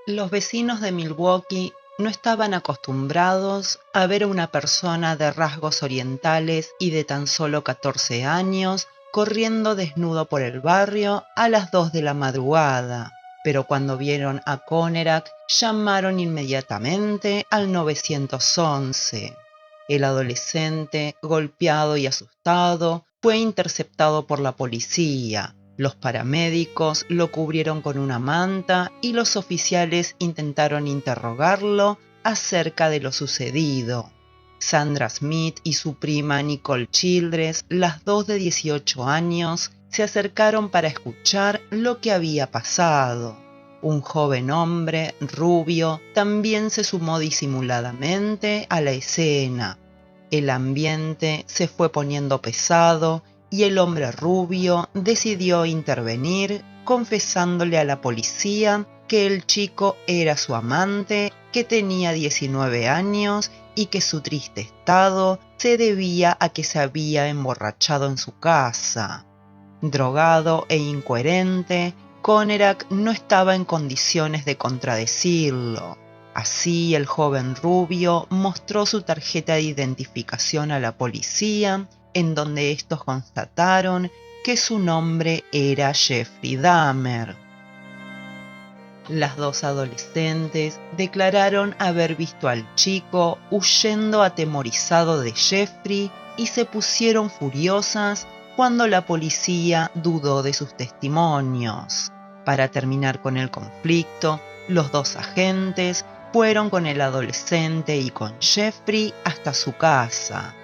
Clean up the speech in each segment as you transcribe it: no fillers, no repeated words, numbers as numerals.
Los vecinos de Milwaukee no estaban acostumbrados a ver a una persona de rasgos orientales y de tan solo 14 años corriendo desnudo por el barrio a las 2 de la madrugada. Pero cuando vieron a Conerak, llamaron inmediatamente al 911. El adolescente, golpeado y asustado, fue interceptado por la policía. Los paramédicos lo cubrieron con una manta y los oficiales intentaron interrogarlo acerca de lo sucedido. Sandra Smith y su prima Nicole Childress, las dos de 18 años, se acercaron para escuchar lo que había pasado. Un joven hombre, rubio, también se sumó disimuladamente a la escena. El ambiente se fue poniendo pesado y el hombre rubio decidió intervenir, confesándole a la policía que el chico era su amante, que tenía 19 años y que su triste estado se debía a que se había emborrachado en su casa. Drogado e incoherente, Conerak no estaba en condiciones de contradecirlo. Así, el joven rubio mostró su tarjeta de identificación a la policía, en donde estos constataron que su nombre era Jeffrey Dahmer. Las dos adolescentes declararon haber visto al chico huyendo atemorizado de Jeffrey y se pusieron furiosas cuando la policía dudó de sus testimonios. Para terminar con el conflicto, los dos agentes fueron con el adolescente y con Jeffrey hasta su casa.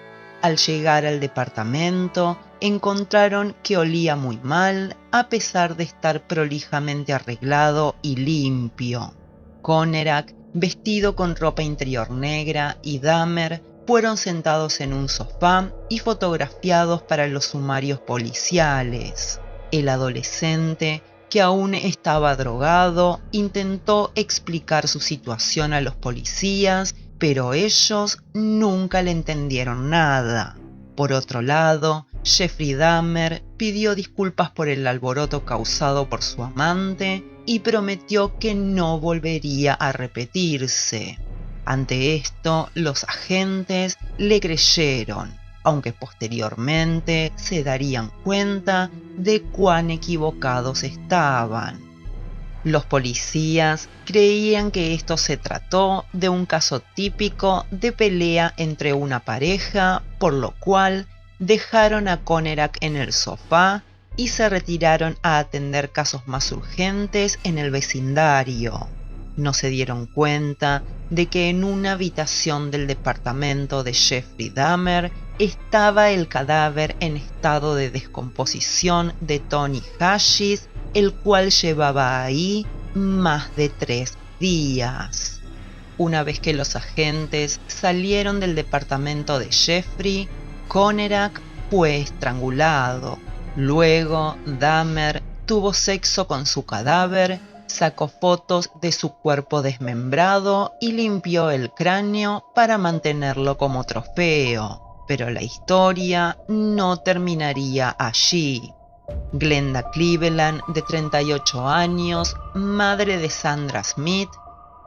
Al llegar al departamento, encontraron que olía muy mal, a pesar de estar prolijamente arreglado y limpio. Conerak, vestido con ropa interior negra, y Dahmer fueron sentados en un sofá y fotografiados para los sumarios policiales. El adolescente, que aún estaba drogado, intentó explicar su situación a los policías, pero ellos nunca le entendieron nada. Por otro lado, Jeffrey Dahmer pidió disculpas por el alboroto causado por su amante y prometió que no volvería a repetirse. Ante esto, los agentes le creyeron, aunque posteriormente se darían cuenta de cuán equivocados estaban. Los policías creían que esto se trató de un caso típico de pelea entre una pareja, por lo cual dejaron a Conerak en el sofá y se retiraron a atender casos más urgentes en el vecindario. No se dieron cuenta de que en una habitación del departamento de Jeffrey Dahmer estaba el cadáver en estado de descomposición de Tony Hashis, el cual llevaba ahí más de 3 días. Una vez que los agentes salieron del departamento de Jeffrey, Conerak fue estrangulado. Luego, Dahmer tuvo sexo con su cadáver, sacó fotos de su cuerpo desmembrado y limpió el cráneo para mantenerlo como trofeo. Pero la historia no terminaría allí. Glenda Cleveland, de 38 años, madre de Sandra Smith,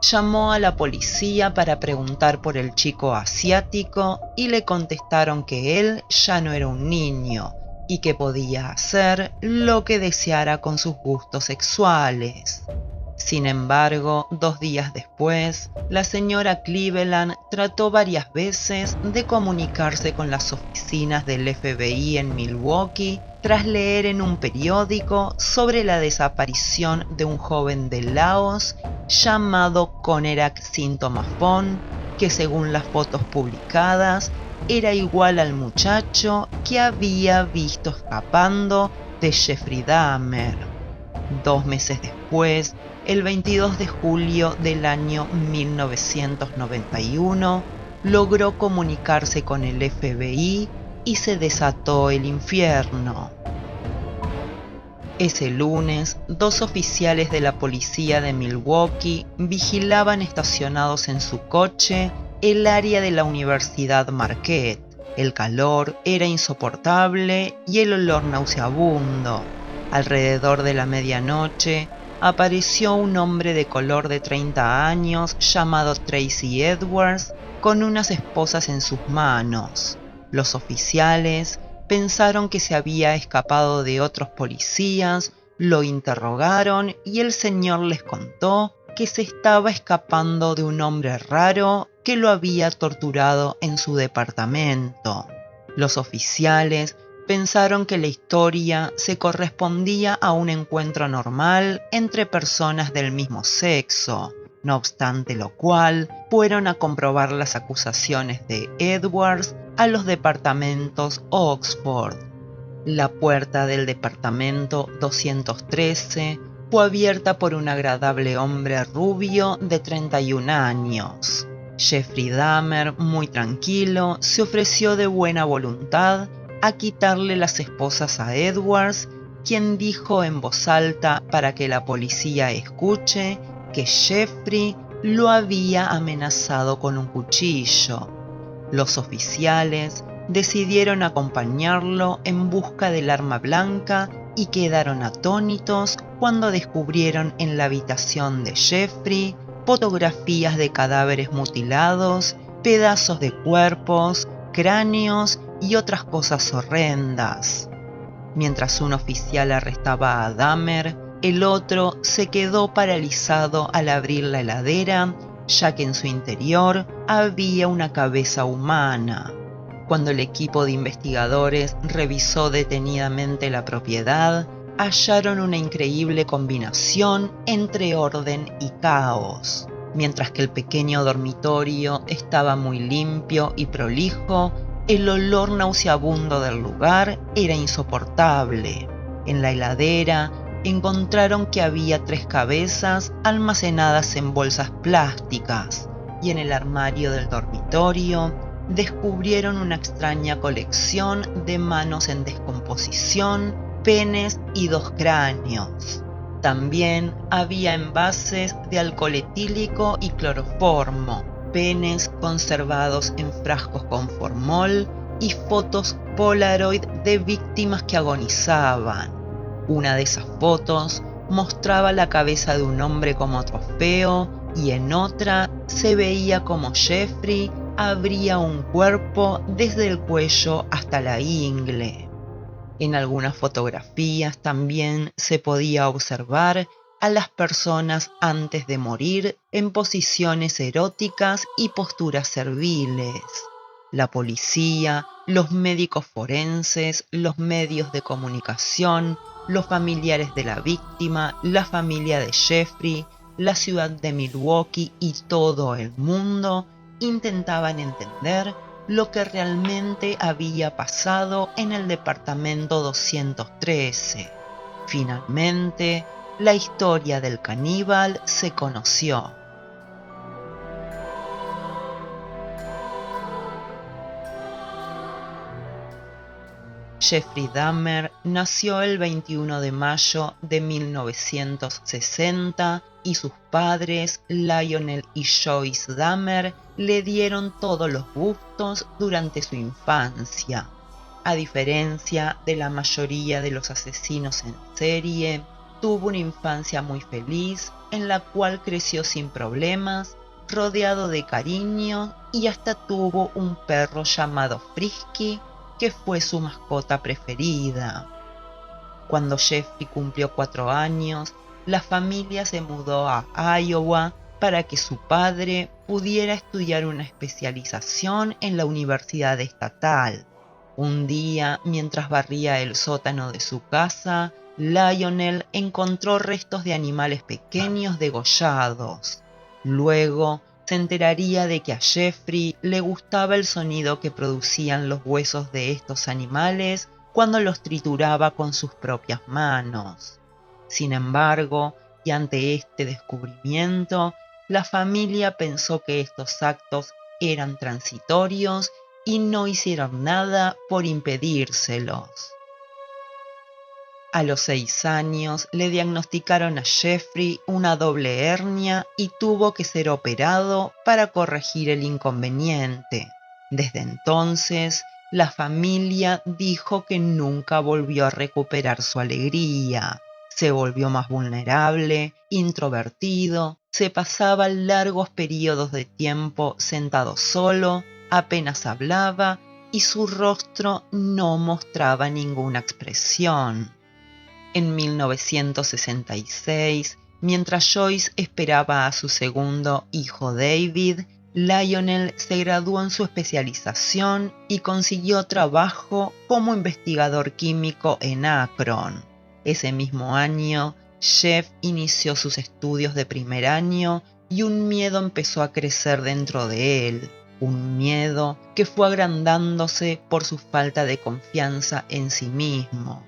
llamó a la policía para preguntar por el chico asiático y le contestaron que él ya no era un niño y que podía hacer lo que deseara con sus gustos sexuales. Sin embargo, 2 días después, la señora Cleveland trató varias veces de comunicarse con las oficinas del FBI en Milwaukee tras leer en un periódico sobre la desaparición de un joven de Laos llamado Conerak Sintomafon, que según las fotos publicadas era igual al muchacho que había visto escapando de Jeffrey Dahmer. 2 meses después, el 22 de julio del año 1991, logró comunicarse con el FBI y se desató el infierno. Ese lunes, 2 oficiales de la policía de Milwaukee vigilaban estacionados en su coche el área de la Universidad Marquette. El calor era insoportable y el olor nauseabundo. Alrededor de la medianoche, apareció un hombre de color de 30 años llamado Tracy Edwards con unas esposas en sus manos. Los oficiales pensaron que se había escapado de otros policías, lo interrogaron y el señor les contó que se estaba escapando de un hombre raro que lo había torturado en su departamento. Los oficiales pensaron que la historia se correspondía a un encuentro normal entre personas del mismo sexo, no obstante lo cual fueron a comprobar las acusaciones de Edwards a los departamentos Oxford. La puerta del departamento 213 fue abierta por un agradable hombre rubio de 31 años. Jeffrey Dahmer, muy tranquilo, se ofreció de buena voluntad a quitarle las esposas a Edwards, quien dijo en voz alta para que la policía escuche que Jeffrey lo había amenazado con un cuchillo. Los oficiales decidieron acompañarlo en busca del arma blanca y quedaron atónitos cuando descubrieron en la habitación de Jeffrey fotografías de cadáveres mutilados, pedazos de cuerpos, cráneos y otras cosas horrendas. Mientras un oficial arrestaba a Dahmer, el otro se quedó paralizado al abrir la heladera, ya que en su interior había una cabeza humana. Cuando el equipo de investigadores revisó detenidamente la propiedad, hallaron una increíble combinación entre orden y caos. Mientras que el pequeño dormitorio estaba muy limpio y prolijo, el olor nauseabundo del lugar era insoportable. En la heladera encontraron que había 3 cabezas almacenadas en bolsas plásticas, y en el armario del dormitorio descubrieron una extraña colección de manos en descomposición, penes y 2 cráneos. También había envases de alcohol etílico y cloroformo, penes conservados en frascos con formol y fotos Polaroid de víctimas que agonizaban. Una de esas fotos mostraba la cabeza de un hombre como trofeo y en otra se veía como Jeffrey abría un cuerpo desde el cuello hasta la ingle. En algunas fotografías también se podía observar a las personas antes de morir en posiciones eróticas y posturas serviles. La policía, los médicos forenses, los medios de comunicación, los familiares de la víctima, la familia de Jeffrey, la ciudad de Milwaukee y todo el mundo intentaban entender lo que realmente había pasado en el departamento 213. Finalmente, la historia del caníbal se conoció. Jeffrey Dahmer nació el 21 de mayo de 1960 y sus padres, Lionel y Joyce Dahmer, le dieron todos los gustos durante su infancia. A diferencia de la mayoría de los asesinos en serie, tuvo una infancia muy feliz en la cual creció sin problemas, rodeado de cariño y hasta tuvo un perro llamado Frisky, que fue su mascota preferida. Cuando Jeffrey cumplió 4 años, la familia se mudó a Iowa para que su padre pudiera estudiar una especialización en la universidad estatal. Un día, mientras barría el sótano de su casa, Lionel encontró restos de animales pequeños degollados. Luego, se enteraría de que a Jeffrey le gustaba el sonido que producían los huesos de estos animales cuando los trituraba con sus propias manos. Sin embargo, y ante este descubrimiento, la familia pensó que estos actos eran transitorios y no hicieron nada por impedírselos. A los 6 años le diagnosticaron a Jeffrey una doble hernia y tuvo que ser operado para corregir el inconveniente. Desde entonces, la familia dijo que nunca volvió a recuperar su alegría. Se volvió más vulnerable, introvertido, se pasaba largos periodos de tiempo sentado solo, apenas hablaba y su rostro no mostraba ninguna expresión. En 1966, mientras Joyce esperaba a su segundo hijo David, Lionel se graduó en su especialización y consiguió trabajo como investigador químico en Akron. Ese mismo año, Jeff inició sus estudios de primer año y un miedo empezó a crecer dentro de él. Un miedo que fue agrandándose por su falta de confianza en sí mismo.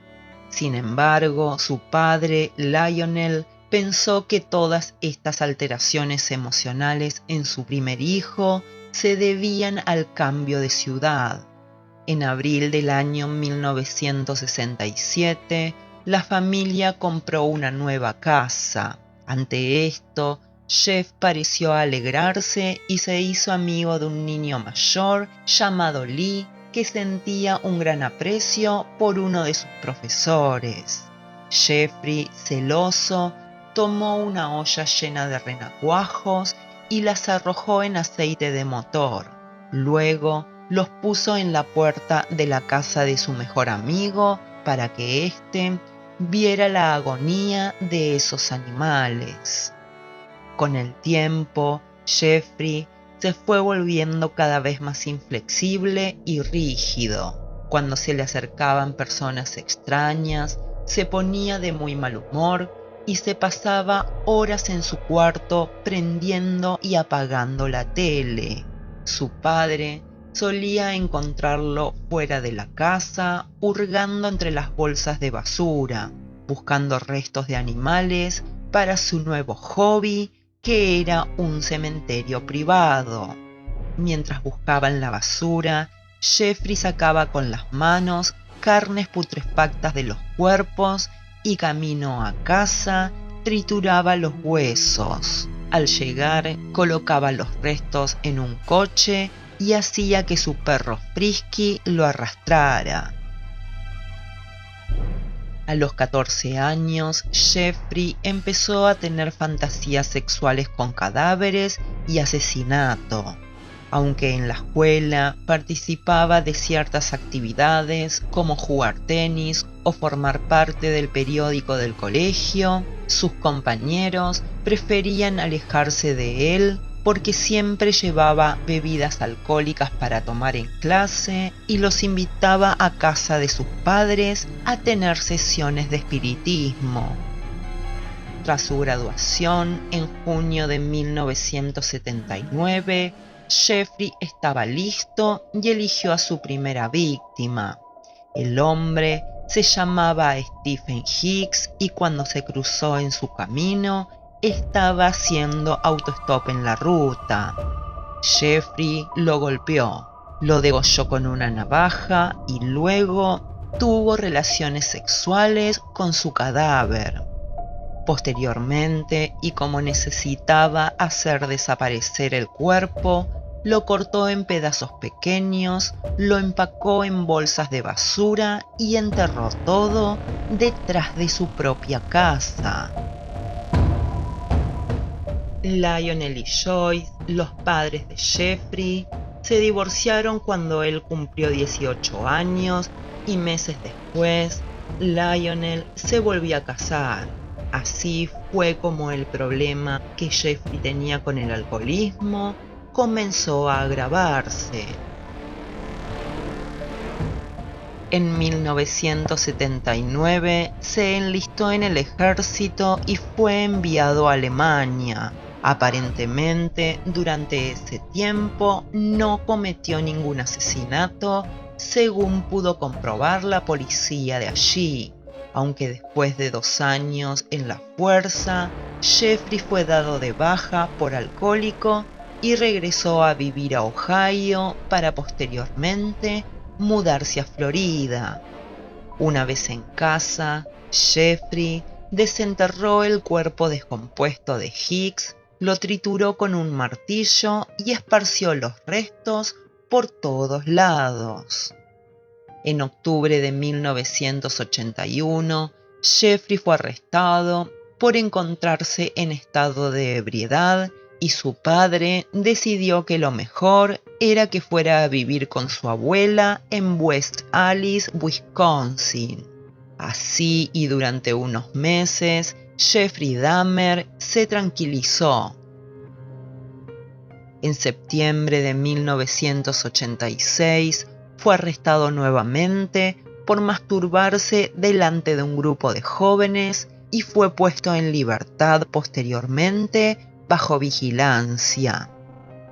Sin embargo, su padre, Lionel, pensó que todas estas alteraciones emocionales en su primer hijo se debían al cambio de ciudad. En abril del año 1967, la familia compró una nueva casa. Ante esto, Jeff pareció alegrarse y se hizo amigo de un niño mayor llamado Lee, que sentía un gran aprecio por uno de sus profesores. Jeffrey, celoso, tomó una olla llena de renacuajos y las arrojó en aceite de motor. Luego los puso en la puerta de la casa de su mejor amigo para que éste viera la agonía de esos animales. Con el tiempo, Jeffrey se fue volviendo cada vez más inflexible y rígido. Cuando se le acercaban personas extrañas, se ponía de muy mal humor y se pasaba horas en su cuarto prendiendo y apagando la tele. Su padre solía encontrarlo fuera de la casa, hurgando entre las bolsas de basura, buscando restos de animales para su nuevo hobby, que era un cementerio privado. Mientras buscaban la basura, Jeffrey sacaba con las manos carnes putrefactas de los cuerpos y camino a casa trituraba los huesos. Al llegar, colocaba los restos en un coche y hacía que su perro Frisky lo arrastrara. A los 14 años, Jeffrey empezó a tener fantasías sexuales con cadáveres y asesinato. Aunque en la escuela participaba de ciertas actividades como jugar tenis o formar parte del periódico del colegio, sus compañeros preferían alejarse de él porque siempre llevaba bebidas alcohólicas para tomar en clase y los invitaba a casa de sus padres a tener sesiones de espiritismo. Tras su graduación, en junio de 1979, Jeffrey estaba listo y eligió a su primera víctima. El hombre se llamaba Stephen Hicks y cuando se cruzó en su camino, estaba haciendo autostop en la ruta. Jeffrey lo golpeó, lo degolló con una navaja y luego tuvo relaciones sexuales con su cadáver. Posteriormente, y como necesitaba hacer desaparecer el cuerpo, lo cortó en pedazos pequeños, lo empacó en bolsas de basura y enterró todo detrás de su propia casa. Lionel y Joyce, los padres de Jeffrey, se divorciaron cuando él cumplió 18 años y meses después, Lionel se volvió a casar. Así fue como el problema que Jeffrey tenía con el alcoholismo comenzó a agravarse. En 1979 se enlistó en el ejército y fue enviado a Alemania. Aparentemente, durante ese tiempo no cometió ningún asesinato, según pudo comprobar la policía de allí. Aunque después de 2 años en la fuerza, Jeffrey fue dado de baja por alcohólico y regresó a vivir a Ohio para posteriormente mudarse a Florida. Una vez en casa, Jeffrey desenterró el cuerpo descompuesto de Hicks, lo trituró con un martillo y esparció los restos por todos lados. En octubre de 1981, Jeffrey fue arrestado por encontrarse en estado de ebriedad y su padre decidió que lo mejor era que fuera a vivir con su abuela en West Allis, Wisconsin. Así, y durante unos meses, Jeffrey Dahmer se tranquilizó. En septiembre de 1986 fue arrestado nuevamente por masturbarse delante de un grupo de jóvenes y fue puesto en libertad posteriormente bajo vigilancia.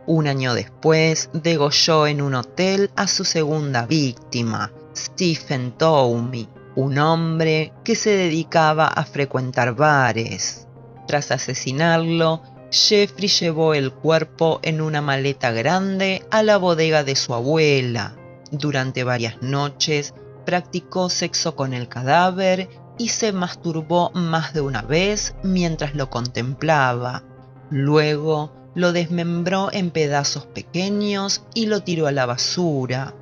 Un año después, degolló en un hotel a su segunda víctima, Stephen Toomey, un hombre que se dedicaba a frecuentar bares. Tras asesinarlo, Jeffrey llevó el cuerpo en una maleta grande a la bodega de su abuela. Durante varias noches, practicó sexo con el cadáver y se masturbó más de una vez mientras lo contemplaba. Luego, lo desmembró en pedazos pequeños y lo tiró a la basura.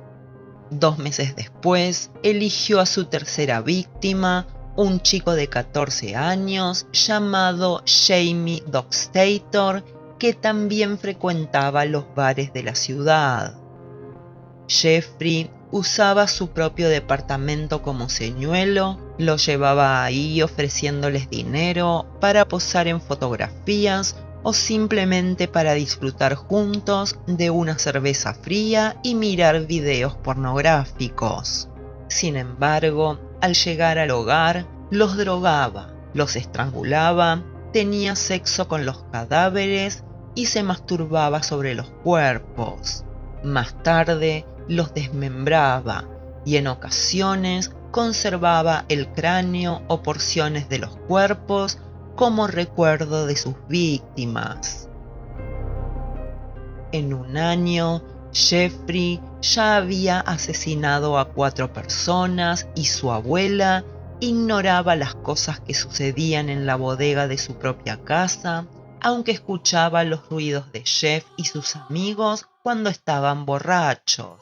2 meses después, eligió a su tercera víctima, un chico de 14 años llamado Jamie Dockstader, que también frecuentaba los bares de la ciudad. Jeffrey usaba su propio departamento como señuelo, lo llevaba ahí ofreciéndoles dinero para posar en fotografías o simplemente para disfrutar juntos de una cerveza fría y mirar videos pornográficos. Sin embargo, al llegar al hogar, los drogaba, los estrangulaba, tenía sexo con los cadáveres y se masturbaba sobre los cuerpos. Más tarde, los desmembraba y en ocasiones conservaba el cráneo o porciones de los cuerpos como recuerdo de sus víctimas. En un año, Jeffrey ya había asesinado a 4 personas y su abuela ignoraba las cosas que sucedían en la bodega de su propia casa, aunque escuchaba los ruidos de Jeff y sus amigos cuando estaban borrachos.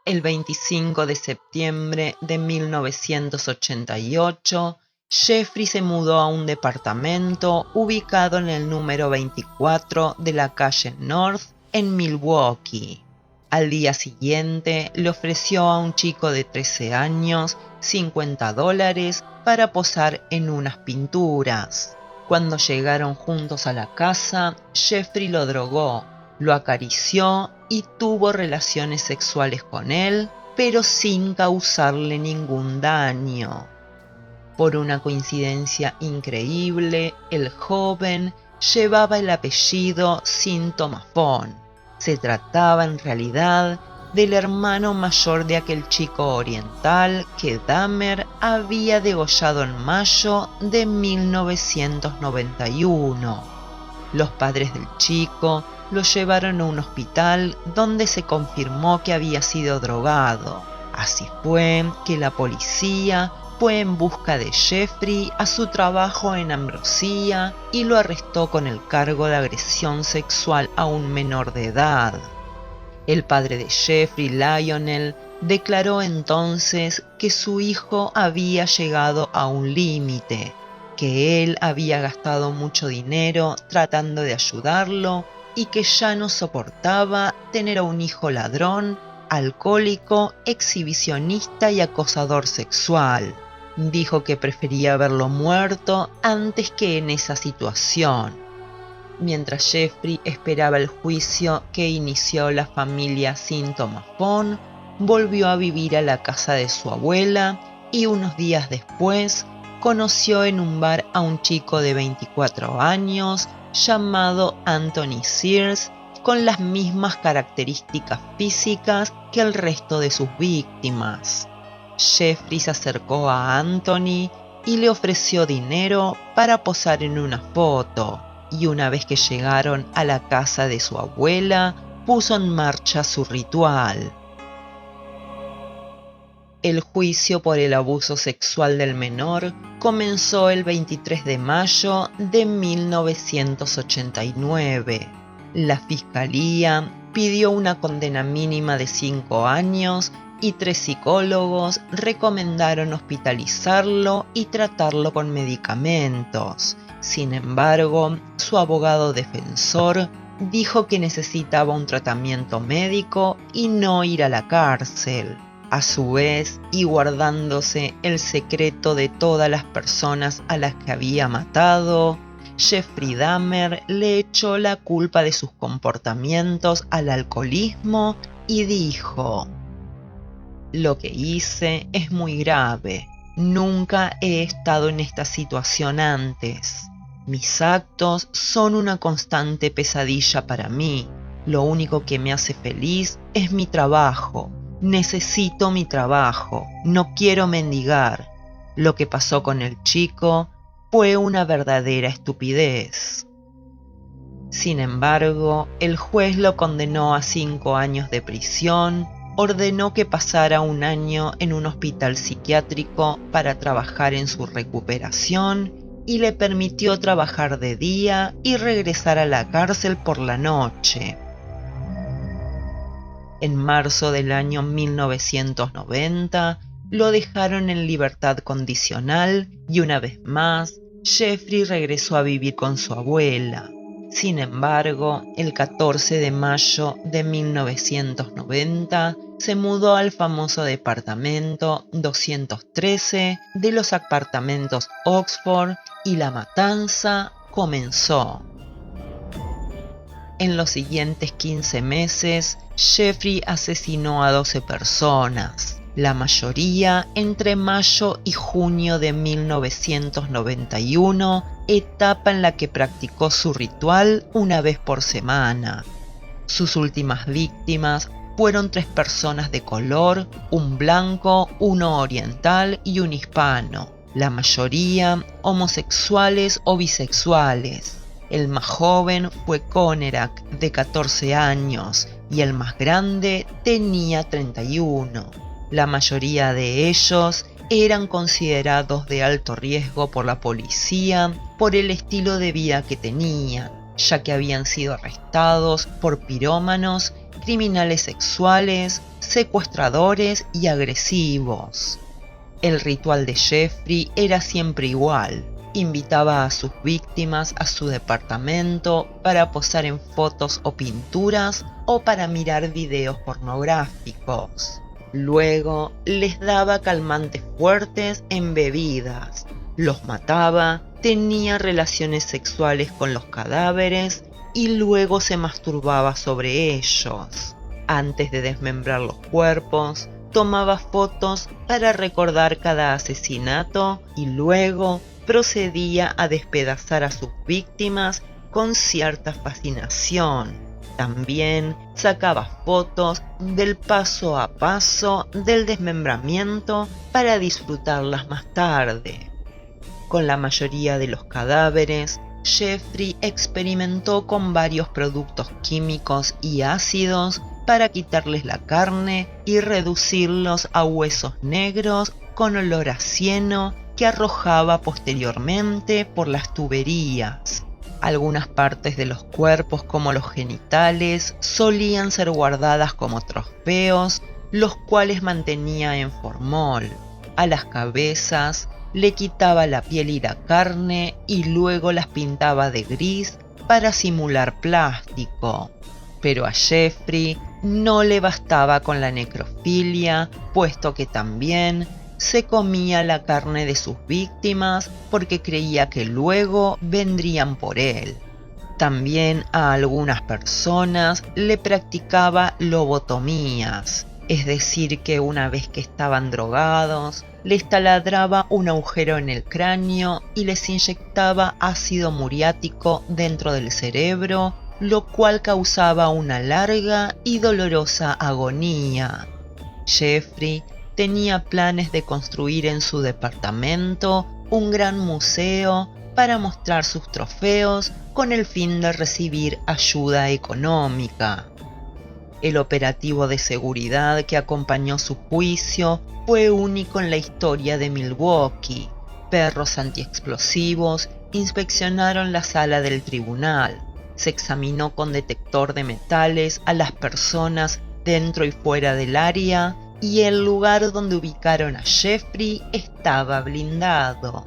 El 25 de septiembre de 1988, Jeffrey se mudó a un departamento ubicado en el número 24 de la calle North en Milwaukee. Al día siguiente le ofreció a un chico de 13 años $50 para posar en unas pinturas. Cuando llegaron juntos a la casa, Jeffrey lo drogó, lo acarició y tuvo relaciones sexuales con él, pero sin causarle ningún daño. Por una coincidencia increíble, el joven llevaba el apellido Sintomafón. Se trataba en realidad del hermano mayor de aquel chico oriental que Dahmer había degollado en mayo de 1991. Los padres del chico lo llevaron a un hospital donde se confirmó que había sido drogado. Así fue que la policía fue en busca de Jeffrey a su trabajo en Ambrosía y lo arrestó con el cargo de agresión sexual a un menor de edad. El padre de Jeffrey, Lionel, declaró entonces que su hijo había llegado a un límite, que él había gastado mucho dinero tratando de ayudarlo y que ya no soportaba tener a un hijo ladrón, alcohólico, exhibicionista y acosador sexual. Dijo que prefería verlo muerto antes que en esa situación. Mientras Jeffrey esperaba el juicio que inició la familia Sintomafón, volvió a vivir a la casa de su abuela y unos días después conoció en un bar a un chico de 24 años llamado Anthony Sears con las mismas características físicas que el resto de sus víctimas. Jeffrey se acercó a Anthony y le ofreció dinero para posar en una foto, y una vez que llegaron a la casa de su abuela, puso en marcha su ritual. El juicio por el abuso sexual del menor comenzó el 23 de mayo de 1989. La fiscalía pidió una condena mínima de 5 años y 3 psicólogos recomendaron hospitalizarlo y tratarlo con medicamentos. Sin embargo, su abogado defensor dijo que necesitaba un tratamiento médico y no ir a la cárcel. A su vez, y guardándose el secreto de todas las personas a las que había matado, Jeffrey Dahmer le echó la culpa de sus comportamientos al alcoholismo y dijo: "Lo que hice es muy grave. Nunca he estado en esta situación antes. Mis actos son una constante pesadilla para mí. Lo único que me hace feliz es mi trabajo. Necesito mi trabajo. No quiero mendigar. Lo que pasó con el chico fue una verdadera estupidez". Sin embargo, el juez lo condenó a 5 años de prisión, ordenó que pasara 1 año en un hospital psiquiátrico para trabajar en su recuperación y le permitió trabajar de día y regresar a la cárcel por la noche. En marzo del año 1990, lo dejaron en libertad condicional y una vez más, Jeffrey regresó a vivir con su abuela. Sin embargo, el 14 de mayo de 1990, se mudó al famoso departamento 213 de los apartamentos Oxford y la matanza comenzó. En los siguientes 15 meses, Jeffrey asesinó a 12 personas, la mayoría entre mayo y junio de 1991, etapa en la que practicó su ritual una vez por semana. Sus últimas víctimas fueron 3 personas de color, un blanco, uno oriental y un hispano, la mayoría homosexuales o bisexuales. El más joven fue Conerak, de 14 años, y el más grande tenía 31. La mayoría de ellos eran considerados de alto riesgo por la policía por el estilo de vida que tenían, ya que habían sido arrestados por pirómanos, criminales sexuales, secuestradores y agresivos. El ritual de Jeffrey era siempre igual. Invitaba a sus víctimas a su departamento para posar en fotos o pinturas o para mirar videos pornográficos. Luego les daba calmantes fuertes en bebidas, los mataba, tenía relaciones sexuales con los cadáveres y luego se masturbaba sobre ellos. Antes de desmembrar los cuerpos, tomaba fotos para recordar cada asesinato y luego procedía a despedazar a sus víctimas con cierta fascinación. También sacaba fotos del paso a paso del desmembramiento para disfrutarlas más tarde. Con la mayoría de los cadáveres, Jeffrey experimentó con varios productos químicos y ácidos para quitarles la carne y reducirlos a huesos negros con olor a cieno que arrojaba posteriormente por las tuberías. Algunas partes de los cuerpos, como los genitales, solían ser guardadas como trofeos, los cuales mantenía en formol. A las cabezas le quitaba la piel y la carne y luego las pintaba de gris para simular plástico. Pero a Jeffrey no le bastaba con la necrofilia, puesto que también se comía la carne de sus víctimas porque creía que luego vendrían por él. También a algunas personas le practicaba lobotomías, es decir que una vez que estaban drogados, les taladraba un agujero en el cráneo y les inyectaba ácido muriático dentro del cerebro, lo cual causaba una larga y dolorosa agonía. Jeffrey tenía planes de construir en su departamento un gran museo para mostrar sus trofeos con el fin de recibir ayuda económica. El operativo de seguridad que acompañó su juicio fue único en la historia de Milwaukee. Perros antiexplosivos inspeccionaron la sala del tribunal. Se examinó con detector de metales a las personas dentro y fuera del área y el lugar donde ubicaron a Jeffrey estaba blindado.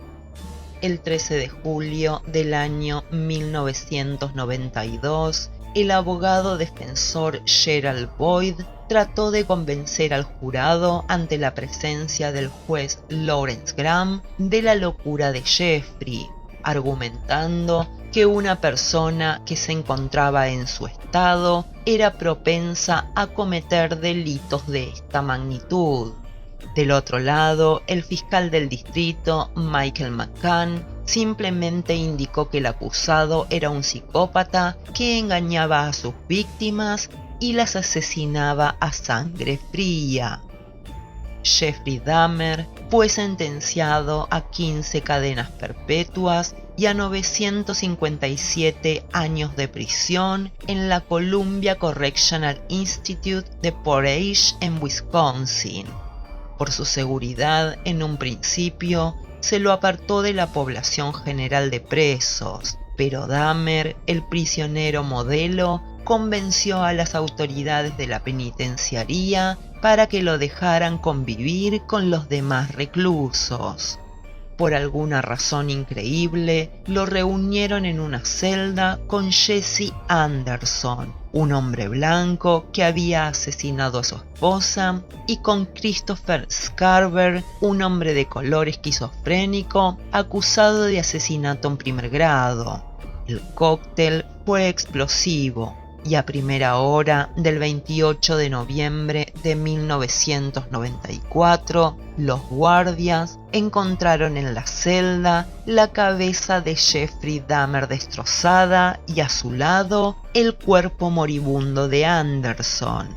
El 13 de julio del año 1992, el abogado defensor Gerald Boyd trató de convencer al jurado ante la presencia del juez Lawrence Graham de la locura de Jeffrey, argumentando que una persona que se encontraba en su estado era propensa a cometer delitos de esta magnitud. Del otro lado, el fiscal del distrito, Michael McCann, simplemente indicó que el acusado era un psicópata que engañaba a sus víctimas y las asesinaba a sangre fría. Jeffrey Dahmer fue sentenciado a 15 cadenas perpetuas y a 957 años de prisión en la Columbia Correctional Institute de Portage en Wisconsin. Por su seguridad, en un principio, se lo apartó de la población general de presos, pero Dahmer, el prisionero modelo, convenció a las autoridades de la penitenciaría para que lo dejaran convivir con los demás reclusos. Por alguna razón increíble, lo reunieron en una celda con Jesse Anderson, un hombre blanco que había asesinado a su esposa, y con Christopher Scarver, un hombre de color esquizofrénico acusado de asesinato en primer grado. El cóctel fue explosivo y a primera hora del 28 de noviembre de 1994, los guardias encontraron en la celda la cabeza de Jeffrey Dahmer destrozada y a su lado el cuerpo moribundo de Anderson.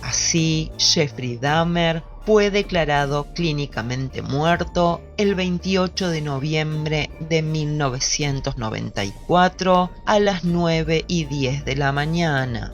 Así, Jeffrey Dahmer fue declarado clínicamente muerto el 28 de noviembre de 1994 a las 9:10 de la mañana.